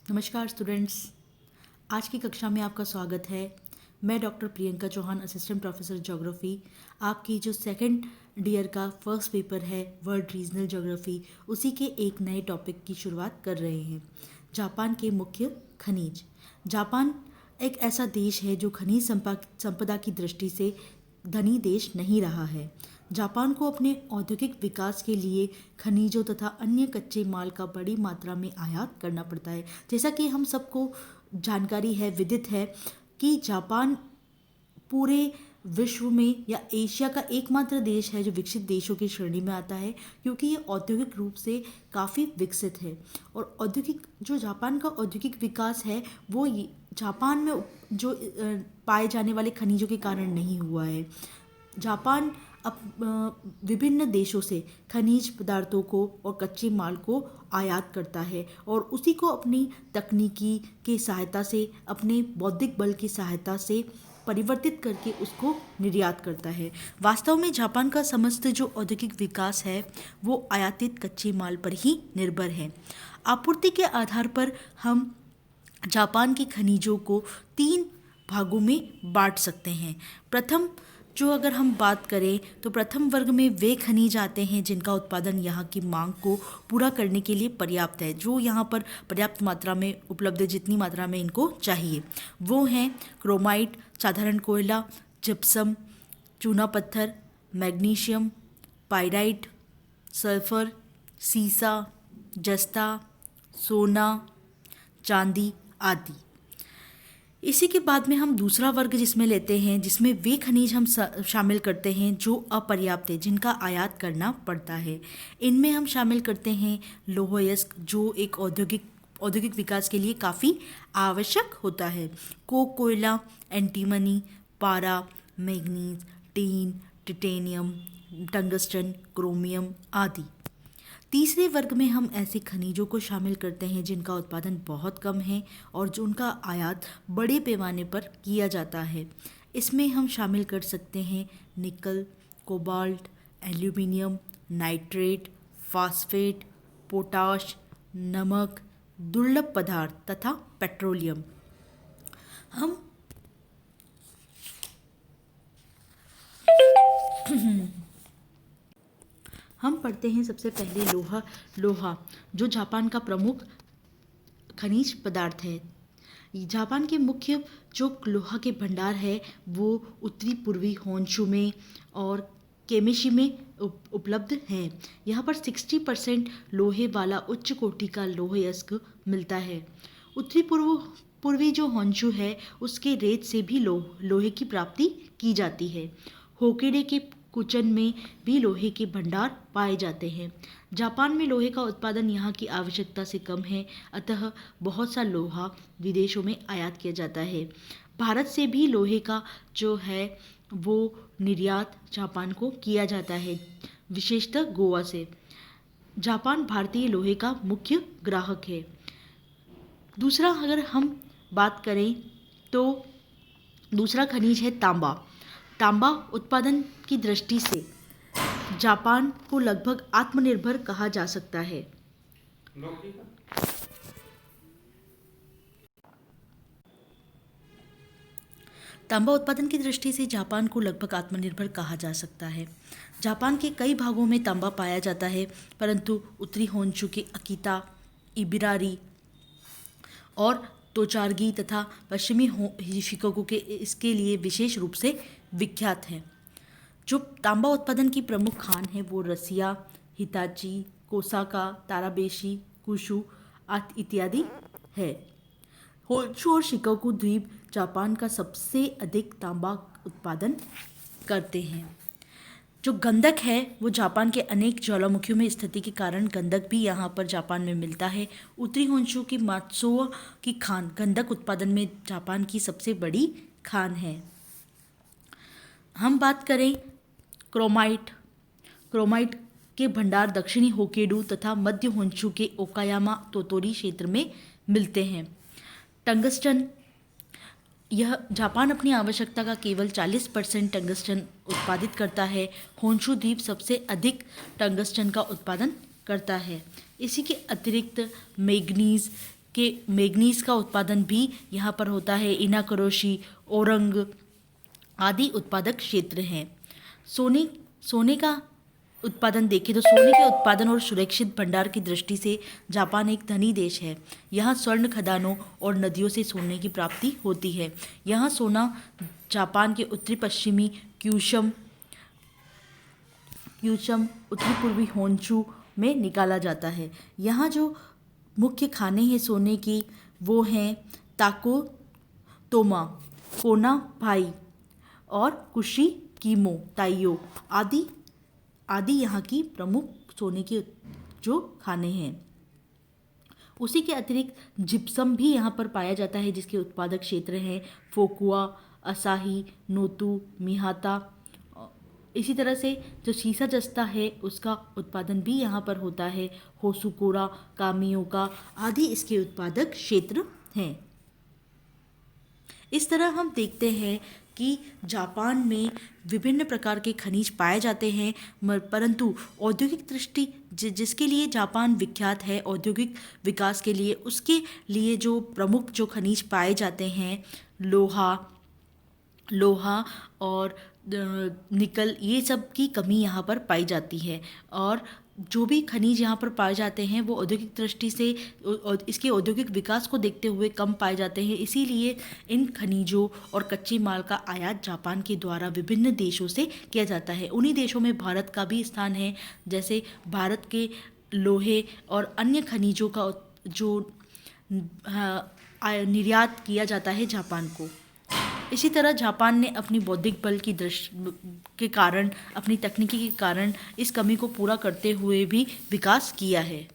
नमस्कार स्टूडेंट्स। आज की कक्षा में आपका स्वागत है। मैं doctor Priyanka Chauhan, assistant professor geography. आपकी जो सेकंड ईयर का फर्स्ट पेपर है वर्ल्ड रीजनल ज्योग्राफी, उसी के एक नए टॉपिक की शुरुआत कर रहे हैं। जापान के मुख्य खनिज। जापान एक ऐसा देश है जो खनिज संपदा की दृष्टि से धनी देश नहीं रहा है। जापान को अपने औद्योगिक विकास के लिए खनिजों तथा अन्य कच्चे माल का बड़ी मात्रा में आयात करना पड़ता है। जैसा कि हम सबको जानकारी है, विदित है कि जापान पूरे विश्व में या एशिया का एकमात्र देश है जो विकसित देशों की श्रेणी में आता है, क्योंकि ये औद्योगिक रूप से काफ़ी विकसित है। और जापान का औद्योगिक विकास है वो जापान में जो पाए जाने वाले खनिजों के कारण नहीं हुआ है। जापान विभिन्न देशों से खनिज पदार्थों को और कच्चे माल को आयात करता है और उसी को अपनी तकनीकी की सहायता से, अपने बौद्धिक बल की सहायता से परिवर्तित करके उसको निर्यात करता है। वास्तव में जापान का समस्त जो औद्योगिक विकास है वो आयातित कच्चे माल पर ही निर्भर है। आपूर्ति के आधार पर हम जापान के खनिजों को 3 भागों में बांट सकते हैं। प्रथम जो अगर हम बात करें तो प्रथम वर्ग में वे खनिज आते हैं जिनका उत्पादन यहाँ की मांग को पूरा करने के लिए पर्याप्त है, जो यहाँ पर पर्याप्त मात्रा में उपलब्ध है, जितनी मात्रा में इनको चाहिए। वो हैं क्रोमाइट, साधारण कोयला, जिप्सम, चूना पत्थर, मैग्नीशियम, पाइराइट, सल्फर, सीसा, जस्ता, सोना, चांदी आदि। इसी के बाद में हम दूसरा वर्ग जिसमें लेते हैं, जिसमें वे खनिज हम शामिल करते हैं जो अपर्याप्त है, जिनका आयात करना पड़ता है। इनमें हम शामिल करते हैं लौह अयस्क, जो एक औद्योगिक विकास के लिए काफ़ी आवश्यक होता है। कोयला, एंटीमनी, पारा, manganese, tin, titanium, tungsten, chromium आदि। तीसरे वर्ग में हम ऐसे खनिजों को शामिल करते हैं जिनका उत्पादन बहुत कम है और जो उनका आयात बड़े पैमाने पर किया जाता है। इसमें हम शामिल कर सकते हैं निकल, cobalt, aluminium, nitrate, phosphate, potash, नमक, दुर्लभ पदार्थ तथा पेट्रोलियम। हम पढ़ते हैं सबसे पहले लोहा, जो जापान का प्रमुख खनिज पदार्थ है। जापान के मुख्य जो लोहा के भंडार है वो उत्तरी पूर्वी होन्शु में और केमिशी में उपलब्ध हैं। यहाँ पर 60% लोहे वाला उच्च कोटि का लौह अयस्क मिलता है। उत्तरी पूर्वी जो होन्शु है उसके रेत से भी लोहे की प्राप्ति की जाती है। होकेडे के कुचन में भी लोहे के भंडार पाए जाते हैं। जापान में लोहे का उत्पादन यहाँ की आवश्यकता से कम है, अतः बहुत सा लोहा विदेशों में आयात किया जाता है। भारत से भी लोहे का जो है वो निर्यात जापान को किया जाता है, विशेषतः गोवा से। जापान भारतीय लोहे का मुख्य ग्राहक है। दूसरा अगर हम बात करें तो दूसरा खनिज है तांबा। तांबा उत्पादन की दृष्टि से जापान को लगभग आत्मनिर्भर कहा जा सकता है। तांबा उत्पादन की दृष्टि से जापान को लगभग आत्मनिर्भर कहा जा सकता है। जापान के कई भागों में तांबा पाया जाता है, परंतु उत्तरी होन्शु के अकीता, इबिरारी और तोचारगी तथा पश्चिमी शिकोकू के इसके लिए विशेष रूप से विख्यात हैं। जो तांबा उत्पादन की प्रमुख खान है वो रसिया, हिताची, कोसाका, ताराबेशी, कुशु इत्यादि है। होन्शु और शिकोकू द्वीप जापान का सबसे अधिक तांबा उत्पादन करते हैं। जो गंधक है वो जापान के अनेक ज्वालामुखियों में स्थिति के कारण गंधक भी यहाँ पर जापान में मिलता है। उत्तरी होन्शु की मात्सुओ की खान गंधक उत्पादन में जापान की सबसे बड़ी खान है। हम बात करें क्रोमाइट के भंडार दक्षिणी होक्काइडो तथा मध्य होन्शु के ओकायामा तोतोरी क्षेत्र में मिलते हैं। टंगस्टन, यह जापान अपनी आवश्यकता का केवल 40% टंगस्टन उत्पादित करता है। होन्शु द्वीप सबसे अधिक टंगस्टन का उत्पादन करता है। इसी के अतिरिक्त मैग्नीज के मैग्नीज का उत्पादन भी यहाँ पर होता है। इनाकरोशी, ओरंग आदि उत्पादक क्षेत्र हैं। सोने का उत्पादन देखें तो सोने के उत्पादन और सुरक्षित भंडार की दृष्टि से जापान एक धनी देश है। यहाँ स्वर्ण खदानों और नदियों से सोने की प्राप्ति होती है। यहाँ सोना जापान के उत्तरी पश्चिमी क्यूशम उत्तरी पूर्वी होन्शू में निकाला जाता है। यहाँ जो मुख्य खाने हैं सोने की वो हैं ताको तोमा, कोना भाई और कुशी कीमो ताइयो आदि यहाँ की प्रमुख सोने के जो खाने हैं। उसी के अतिरिक्त जिप्सम भी यहाँ पर पाया जाता है, जिसके उत्पादक क्षेत्र हैं फोकुआ, असाही, नोतू, मिहाता। इसी तरह से जो सीसा जस्ता है उसका उत्पादन भी यहाँ पर होता है। होसुकोरा, कामियोका आदि इसके उत्पादक क्षेत्र हैं। इस तरह हम देखते हैं कि जापान में विभिन्न प्रकार के खनिज पाए जाते हैं, परंतु औद्योगिक दृष्टि जिसके लिए जापान विख्यात है औद्योगिक विकास के लिए, उसके लिए जो प्रमुख जो खनिज पाए जाते हैं लोहा और निकल, ये सब की कमी यहाँ पर पाई जाती है। और जो भी खनिज यहाँ पर पाए जाते हैं वो औद्योगिक दृष्टि से इसके औद्योगिक विकास को देखते हुए कम पाए जाते हैं। इसीलिए इन खनिजों और कच्चे माल का आयात जापान के द्वारा विभिन्न देशों से किया जाता है। उन्हीं देशों में भारत का भी स्थान है। जैसे भारत के लोहे और अन्य खनिजों का जो निर्यात किया जाता है जापान को। इसी तरह जापान ने अपनी बौद्धिक बल की दृष्टि के कारण, अपनी तकनीकी के कारण इस कमी को पूरा करते हुए भी विकास किया है।